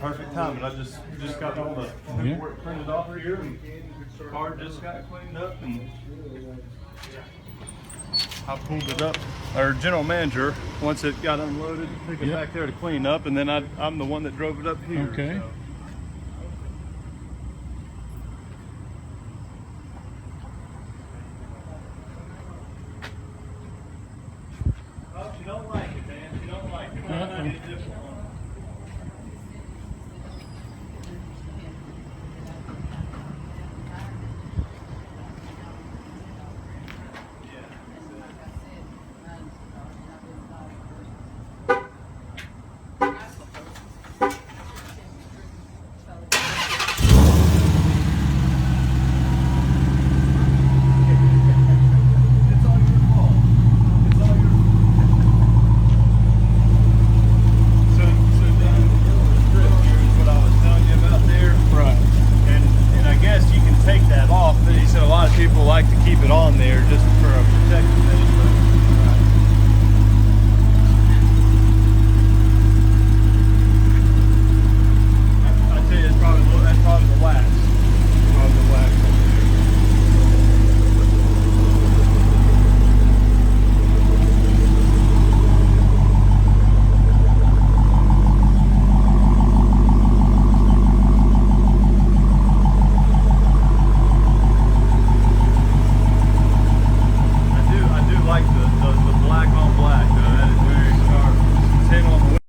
perfect timing. I just got all the paperwork printed off here, and car just got cleaned up, and I pulled it up. Our general manager, once it got unloaded, took it back there to clean up, and then I'm the one that drove it up here. Okay. So. Oh, she don't like it, man. She don't like it. I get a different one.